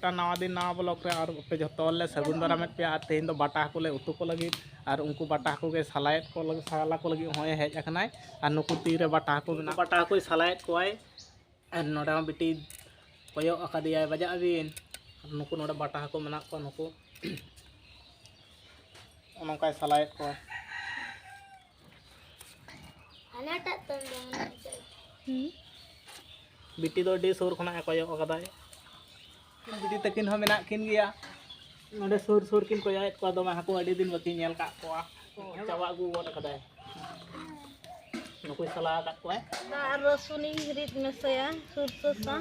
नवा दिन नवा ब्लॉक रे और पे जो सगुन दारामेद पे और तेहन बाटा हाकू ले उतु को लगी और उनको बाटा हाकू के सलायत को लगी साला को लगी होय हेज अकनाय और नुकु तीरे बाटा हाकू मेना बाटा हाकू सलायत कोय और नोडा बिटी कोयो अकादिया बजा अबिन नुकु नोडा बाटा हाकू मेना को नुकु नोंका सलायत को अनाटा तो बिटी दो डी सुर खना कोयो अकादाय बिटी तकिन हो मेना किन गया नोडे सुर सुर किन कोयात को दमा हाकू अडी दिन बकी नेल का को चावा गु गोट अकादाय नुकु सला का को और रसुनी रीत में सया सुर सा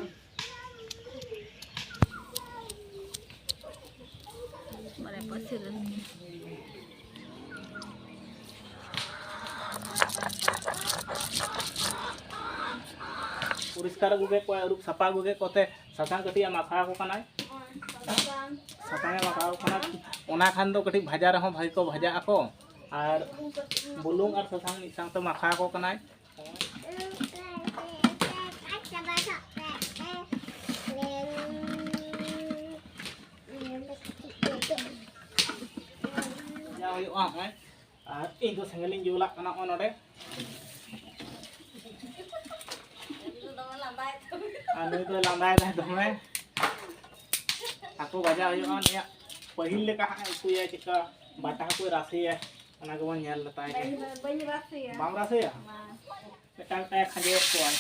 मारे पसिल पुरस्कार गुगे को रूप सपा गुगे कोते सासांग कटिया माखा को कनाय सासांग माखा को कना ओना खान दो कटि भाजा रहो भाई को भाजा आको और बुलुंग और सासांग एक संग तो माखा को कनाय या होय आ है और इन तो संगलिन जुला कना ओनोडे आलू तो लांदाय दा दमे हाकू भाजा होय निया पहिल लेका कुया चिका बाटा को रासे है ओना को नेल लताय बन रासे है बाम रासे है बेटा काय खजे को आय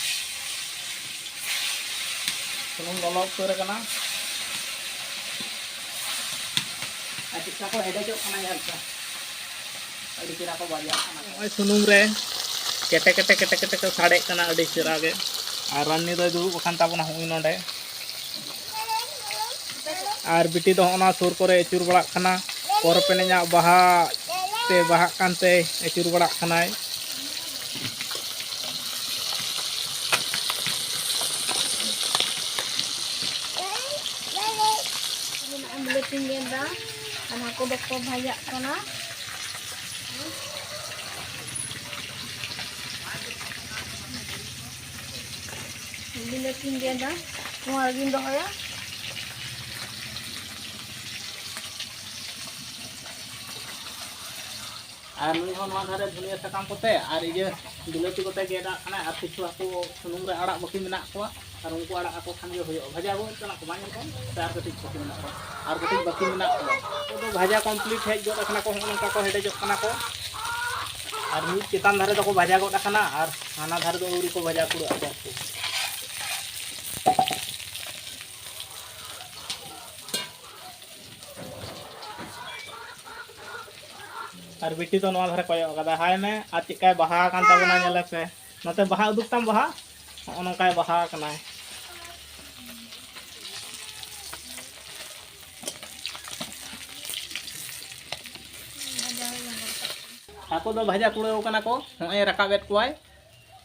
सुनुम ललक करे कना चिका को हेडे जो कना यार का अडी चिरा को बाजा कना ओय सुनुम रे केटे केटे केटे केटे को साडे कना अडी चिरा गे और रानी दो दुब बखान ताबना हुई नोडे और बिटी दो ओना सुर करे अचुर बड़ा खाना पर पेनेजा बाहा ते बाहा कानते अचुर बड़ा खानाय ambil tinggi dah anak aku bakal banyak kana bila tinggi dah mau lagi dah ya और नुई हो नवा धारे धनिया सकाम कोते और इजे बिलाती कोते गेडा खाना और किछु आको सुनुम रे आड़ा बकी मेना को और उनको आड़ा आको खान गे होयो भाजा गो तना को माने को चार कटी बकी मेना को और कटी बकी मेना को तो भाजा कंप्लीट हेज जो रखना को उनका को हेडे जो खाना को और नी चितान धारे तो को भाजा गो रखना और हाना धारे तो उरी को भाजा कुड़ आको और बिटी तो नवा धारे कोयो कदा हाय में आ चिकाय बहा कान ताबना नेले पे नते बहा उदुक ताम बहा ओनकाय बहा कनाय हाको दो भाजा कुड़ेव कना को होय रकाबेत कोय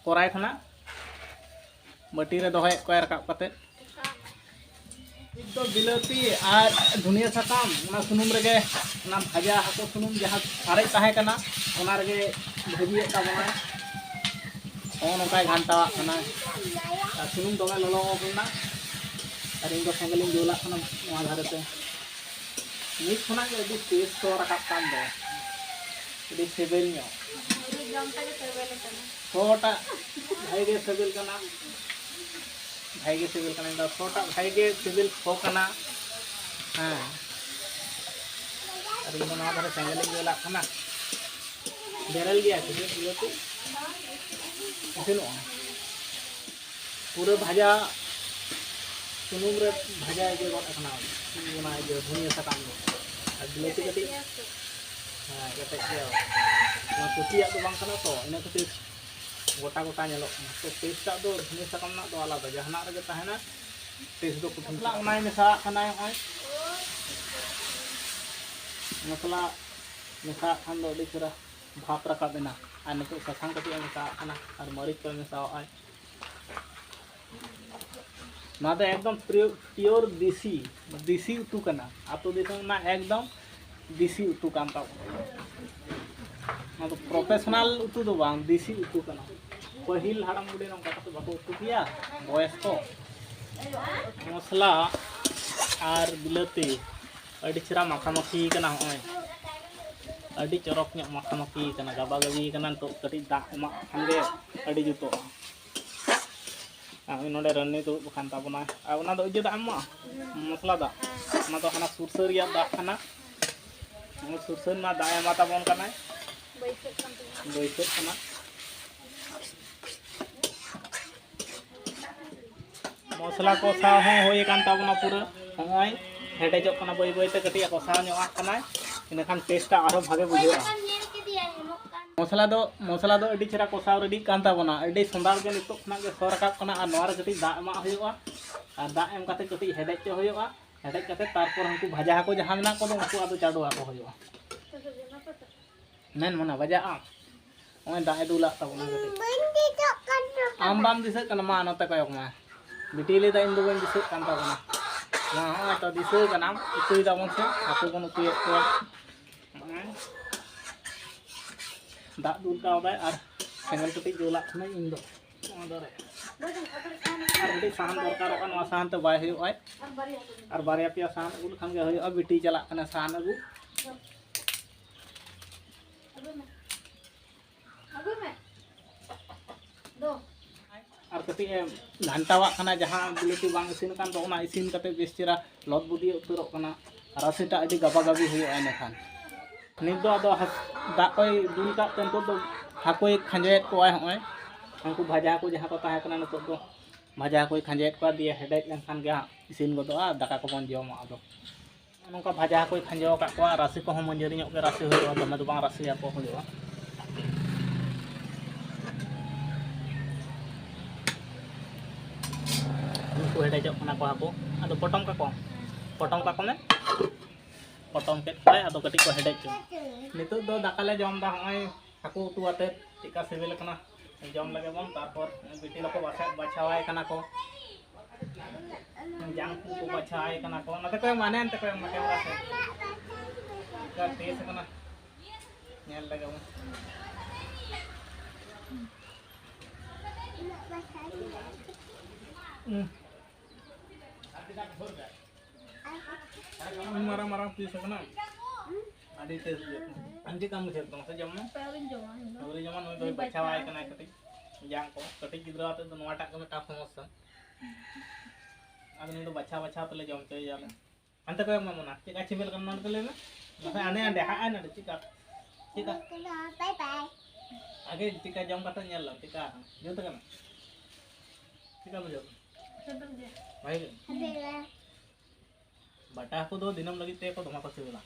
कोराय खना बटी रे दोहय कोय रकाब कते तो बिलाती और धनिया सकाम ना सुनुम रगे ना भाजा हाको सुनुम जहाँ सारे ताहे कना ओना रगे भाजिए ताबना ओनकाय घंटा कना सुनुम दोगे ललो ओबना और इनको संगलिन जोला कना नवा धारेते नीट खना के अभी टेस्ट तो रकाब काम दो अभी सेबेल न्यो छोटा भाई के सेबेल कना भाई के सिविल कना छोटा भाई के सिविल हो कना हां और इन ना धारे संगलिन जोला कना बेरल गया सिविल बिलाती इसेनो पूरे भाजा सुनुम रे भाजा के गोट कना ओना जो धनिया सकाम दो और बिलाती कटी हां कटे के ना कुटिया तो बांग कना तो इना कटी गोटा गोटा नेलो तो टेस्ट ता दो धनिया सकाम ना तो आलादा जहाना रे ताहेना टेस्ट दो कुटला ओनाय मेसा खाना होय मसला मेसा खान दो दिखरा भाप रखा देना और निको ससांग कटी मेसा खाना और मरीच को मेसा आय ना तो एकदम प्योर देसी उतु कना आतो दिसम ना एकदम देसी उतु कान ता ना तो प्रोफेशनल उतु दो बांग देसी उतु कना पहिल हाड़ाम बुढ़े नंका तो बाको उतु किया बयस को मसला और बिलाती अड़ी चेहरा माखामाखी कना होय अड़ी चरक ᱧᱚᱜ माखामाखी कना गाबा गाबी कना तो कटी दाग एमा खानगे अड़ी जुतो आमी नोडे रन्नी तो बखान ताबना आ ओना दो इजे दाग एमा मसला दाग ओना दो हना सुरसर रिया दाग खाना सुरसर मा दाग एमा ताबन कना बैसक कना मसला कषा होय कान ताबना पूरा होय हेडेजक कना बई बई ते कटी कषा ᱧᱚᱜ कना इनखान टेस्ट आरो भागे बुझा मसला दो अड़ी चेहरा कषा रेडी कान ताबना अड़ी संदार के नितो खना के सो रकाब कना और नोर कटी दाग एमा हुयुआ और दाग एम काते कटी हेडेज च हुयुआ हेडेज काते तारपर हमकु भाजा को जहां मेना को उनको आदो चाडुआ को हुयुआ मेन मना भाजा ओय दाग दुला ताबना कटी आम बाम दिसे कना मा नते कयक मा बिटिले दा इन दो बन दिसे कान ताबना मा हो तो दिसे कना उतुई दाबन से आपको कोन उतुई को दाग दूल का होय और सेंगल कटी जोला खना इन दो ओदरे और बिटी साहन दरकार कन वा साहन तो बाय होय और बारिया पिया साहन उल खान के होय बिटी चला कना साहन अगु और कटी घंटावा कना जहां बिलती बांग इसिन कान तो ओना इसिन कते बेस चेरा लत बुदी उतरक कना रासिटा अडी गाबा गाबी हुयुआ नेखान नित दो आदो दा कोई दुल का तंतो दो हाकोय खंजेत को आय होय उनको भाजा को जहां को ताहे कना नतो दो भाजा कोई खंजेत को दिए हेडेज लेनखान गे इसिन गदोआ दाका को बन जमा आदो नोका भाजा कोई खंजेव का को राशि को हम मंजरी ᱧᱚᱜ के राशि हुयुआ दमे दो बांग राशि को हुयुआ उनको हेडेजक कना को हाको आदो पटम का को में पटम के खाय आदो कटी को हेडेज नितो दो दाकाले जम दा होय हाको उतु आते टिका सिबिल कना जम लगे बन तारपर बिटी लको बाछावाय कना को जांग को बाछावाय कना को नते को माने अंते को कैमरा से का तेज कना नेल लगे बन marah marah pisa kena adi tes anji kamu cek dong saja mau baru zaman mau baca wae kena ketik yang kok ketik gidra ate to nuata kami ta famous agen itu baca tele jom coy jalan ante ko mau mana cek acibel kan non tele na masa aneh ande ha ana cika bye bye age cika jom kata nyala cika joto kan cika bejo baik bata aku do dinam lagi te ko doma ko sibela